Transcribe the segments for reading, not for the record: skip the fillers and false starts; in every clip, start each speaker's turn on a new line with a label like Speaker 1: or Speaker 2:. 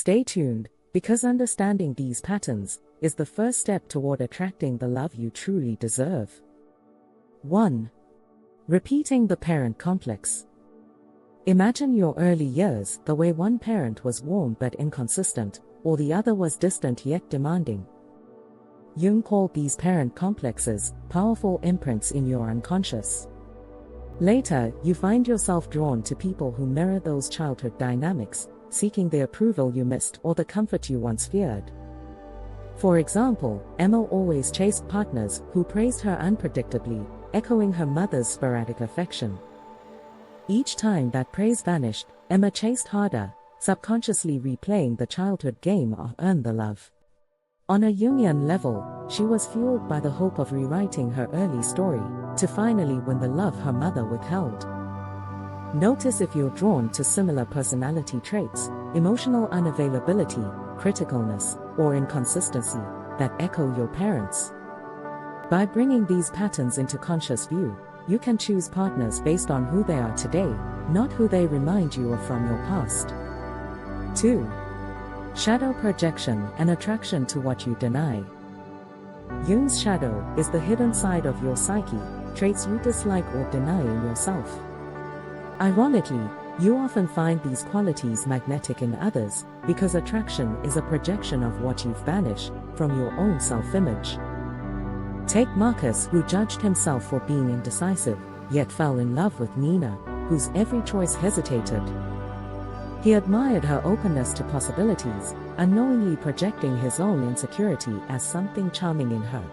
Speaker 1: Stay tuned, because understanding these patterns is the first step toward attracting the love you truly deserve. 1. Repeating the parent complex. Imagine your early years the way one parent was warm but inconsistent, or the other was distant yet demanding. Jung called these parent complexes powerful imprints in your unconscious. Later, you find yourself drawn to people who mirror those childhood dynamics, seeking the approval you missed or the comfort you once feared. For example, Emma always chased partners who praised her unpredictably, echoing her mother's sporadic affection. Each time that praise vanished, Emma chased harder, subconsciously replaying the childhood game of earn the love. On a Jungian level, she was fueled by the hope of rewriting her early story, to finally win the love her mother withheld. Notice if you're drawn to similar personality traits, emotional unavailability, criticalness, or inconsistency, that echo your parents. By bringing these patterns into conscious view, you can choose partners based on who they are today, not who they remind you of from your past. 2. Shadow projection and attraction to what you deny. Jung's shadow is the hidden side of your psyche, traits you dislike or deny in yourself. Ironically, you often find these qualities magnetic in others, because attraction is a projection of what you've banished from your own self-image. Take Marcus, who judged himself for being indecisive, yet fell in love with Nina, whose every choice hesitated. He admired her openness to possibilities, unknowingly projecting his own insecurity as something charming in her.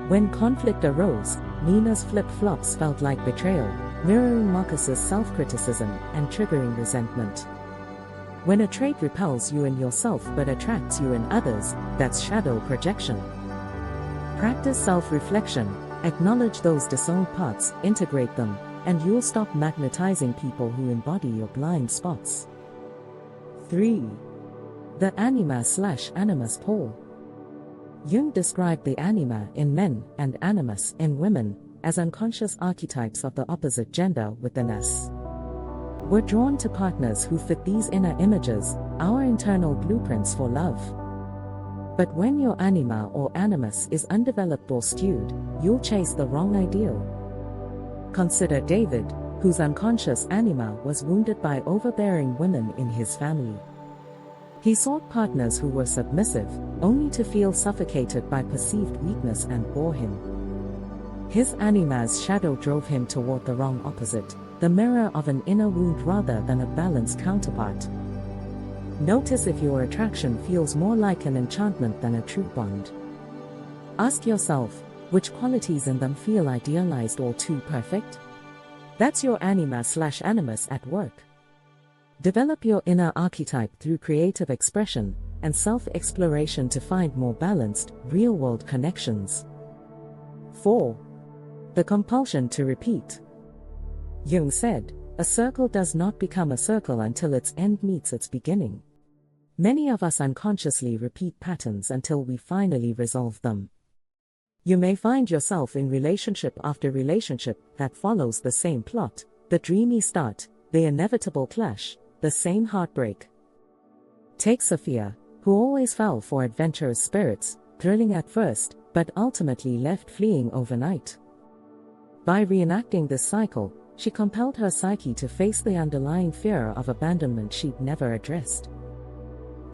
Speaker 1: When conflict arose, Nina's flip-flops felt like betrayal, mirroring Marcus's self-criticism and triggering resentment. When a trait repels you in yourself but attracts you in others, that's shadow projection. Practice self-reflection, acknowledge those disowned parts, integrate them, and you'll stop magnetizing people who embody your blind spots. 3. The anima/animus pole. Jung described the anima in men and animus in women as unconscious archetypes of the opposite gender with an S. We're drawn to partners who fit these inner images, our internal blueprints for love. But when your anima or animus is undeveloped or skewed, you'll chase the wrong ideal. Consider David, whose unconscious anima was wounded by overbearing women in his family. He sought partners who were submissive, only to feel suffocated by perceived weakness and bore him. His anima's shadow drove him toward the wrong opposite, the mirror of an inner wound rather than a balanced counterpart. Notice if your attraction feels more like an enchantment than a true bond. Ask yourself, which qualities in them feel idealized or too perfect? That's your anima/animus at work. Develop your inner archetype through creative expression and self-exploration to find more balanced, real-world connections. 4. The compulsion to repeat. Jung said, "A circle does not become a circle until its end meets its beginning." Many of us unconsciously repeat patterns until we finally resolve them. You may find yourself in relationship after relationship that follows the same plot, the dreamy start, the inevitable clash, the same heartbreak. Take Sophia, who always fell for adventurous spirits, thrilling at first, but ultimately left fleeing overnight. By reenacting this cycle, she compelled her psyche to face the underlying fear of abandonment she'd never addressed.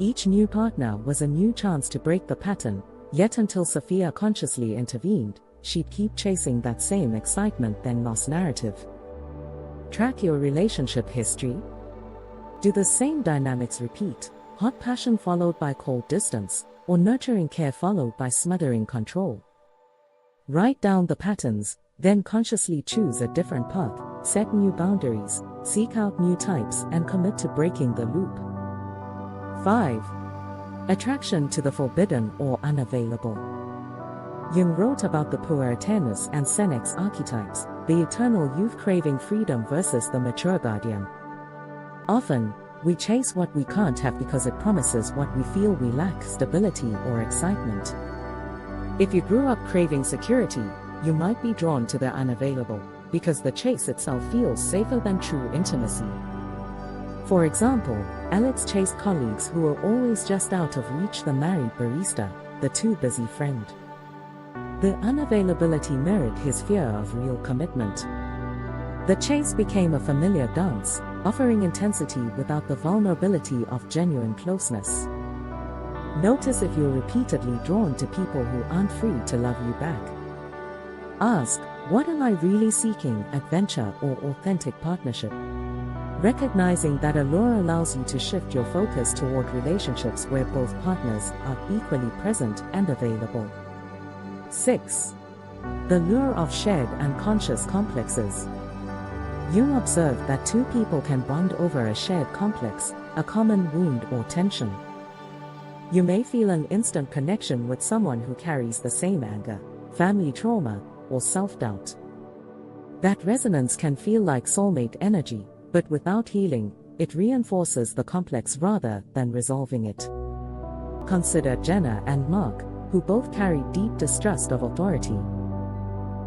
Speaker 1: Each new partner was a new chance to break the pattern, yet until Sophia consciously intervened, she'd keep chasing that same excitement then lost narrative. Track your relationship history. Do the same dynamics repeat? Hot passion followed by cold distance, or nurturing care followed by smothering control? Write down the patterns, then consciously choose a different path, set new boundaries, seek out new types, and commit to breaking the loop. 5. Attraction to the forbidden or unavailable. Jung wrote about the puertanus and senex archetypes, the eternal youth craving freedom versus the mature guardian. Often, we chase what we can't have because it promises what we feel we lack: stability or excitement. If you grew up craving security, you might be drawn to the unavailable, because the chase itself feels safer than true intimacy. For example, Alex chased colleagues who were always just out of reach: the married barista, the too busy friend. The unavailability mirrored his fear of real commitment. The chase became a familiar dance, offering intensity without the vulnerability of genuine closeness. Notice if you're repeatedly drawn to people who aren't free to love you back. Ask, what am I really seeking, adventure or authentic partnership? Recognizing that allure allows you to shift your focus toward relationships where both partners are equally present and available. 6. The lure of shared unconscious complexes. Jung observed that two people can bond over a shared complex, a common wound or tension. You may feel an instant connection with someone who carries the same anger, family trauma, or self-doubt. That resonance can feel like soulmate energy, but without healing, it reinforces the complex rather than resolving it. Consider Jenna and Mark, who both carried deep distrust of authority.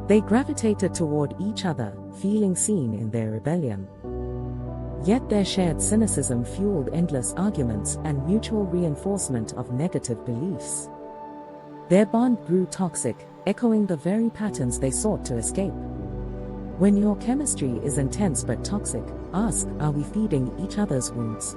Speaker 1: They gravitated toward each other, feeling seen in their rebellion. Yet their shared cynicism fueled endless arguments and mutual reinforcement of negative beliefs. Their bond grew toxic, echoing the very patterns they sought to escape. When your chemistry is intense but toxic, ask, are we feeding each other's wounds?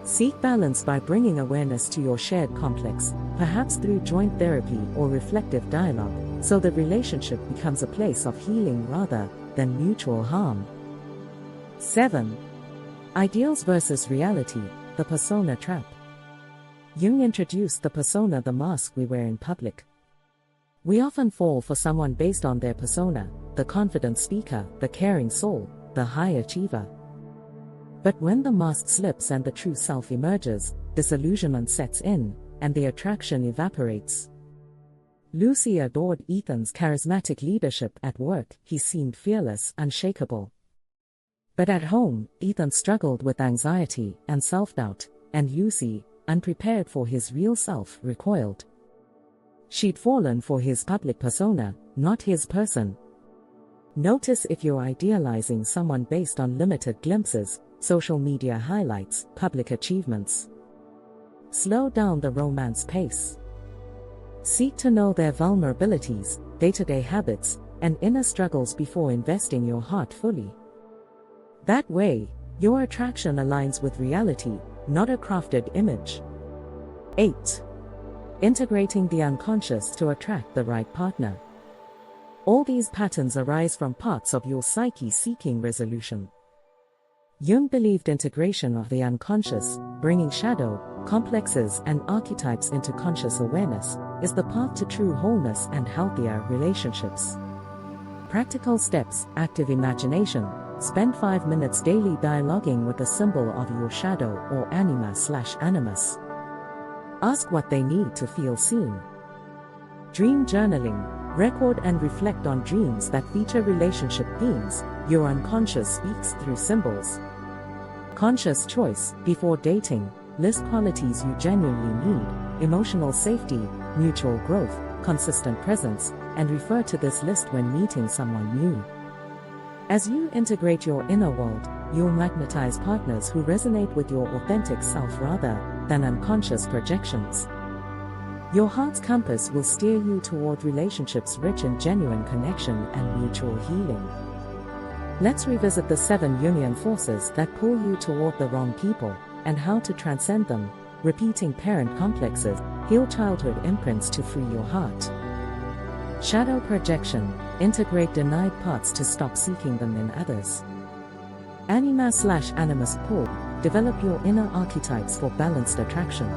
Speaker 1: Seek balance by bringing awareness to your shared complex, perhaps through joint therapy or reflective dialogue, so the relationship becomes a place of healing rather than mutual harm. 7. Ideals versus reality, the persona trap. Jung introduced the persona, the mask we wear in public. We often fall for someone based on their persona, the confident speaker, the caring soul, the high achiever. But when the mask slips and the true self emerges, disillusionment sets in, and the attraction evaporates. Lucy adored Ethan's charismatic leadership at work. He seemed fearless, unshakable. But at home, Ethan struggled with anxiety and self-doubt, and Lucy, unprepared for his real self, recoiled. She'd fallen for his public persona, not his person. Notice if you're idealizing someone based on limited glimpses, social media highlights, public achievements. Slow down the romance pace. Seek to know their vulnerabilities, day-to-day habits, and inner struggles before investing your heart fully. That way, your attraction aligns with reality, not a crafted image. 8. Integrating the unconscious to attract the right partner. All these patterns arise from parts of your psyche seeking resolution. Jung believed integration of the unconscious, bringing shadow, complexes, and archetypes into conscious awareness, is the path to true wholeness and healthier relationships. Practical steps: active imagination. Spend 5 minutes daily dialoguing with a symbol of your shadow or anima/animus. Ask what they need to feel seen. Dream journaling. Record and reflect on dreams that feature relationship themes. Your unconscious speaks through symbols. Conscious choice. Before dating, list qualities you genuinely need: emotional safety, mutual growth, consistent presence, and refer to this list when meeting someone new. As you integrate your inner world, you'll magnetize partners who resonate with your authentic self rather than unconscious projections. Your heart's compass will steer you toward relationships rich in genuine connection and mutual healing. Let's revisit the 7 Jungian forces that pull you toward the wrong people, and how to transcend them. Repeating parent complexes. Heal childhood imprints to free your heart. Shadow projection. Integrate denied parts to stop seeking them in others. Anima/animus pull. Develop your inner archetypes for balanced attraction.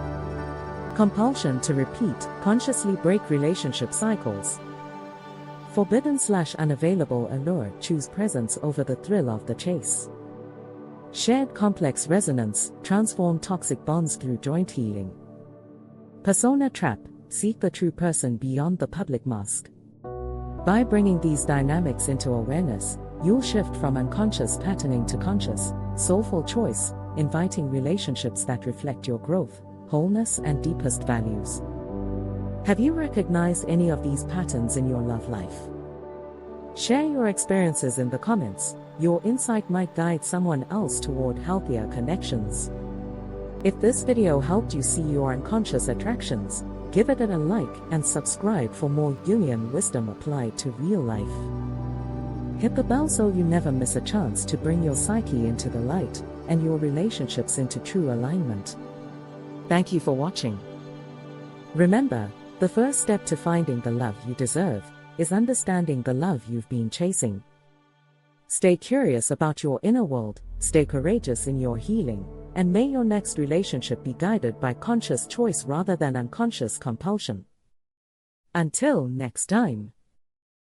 Speaker 1: Compulsion to repeat. Consciously break relationship cycles. Forbidden/unavailable allure. Choose presence over the thrill of the chase. Shared complex resonance. Transform toxic bonds through joint healing. Persona trap. Seek the true person beyond the public mask. By bringing these dynamics into awareness, you'll shift from unconscious patterning to conscious, soulful choice, inviting relationships that reflect your growth, wholeness, and deepest values. Have you recognized any of these patterns in your love life? Share your experiences in the comments. Your insight might guide someone else toward healthier connections. If this video helped you see your unconscious attractions, give it a like and subscribe for more Jungian wisdom applied to real life. Hit the bell so you never miss a chance to bring your psyche into the light and your relationships into true alignment. Thank you for watching. Remember, the first step to finding the love you deserve is understanding the love you've been chasing. Stay curious about your inner world, stay courageous in your healing, and may your next relationship be guided by conscious choice rather than unconscious compulsion. Until next time.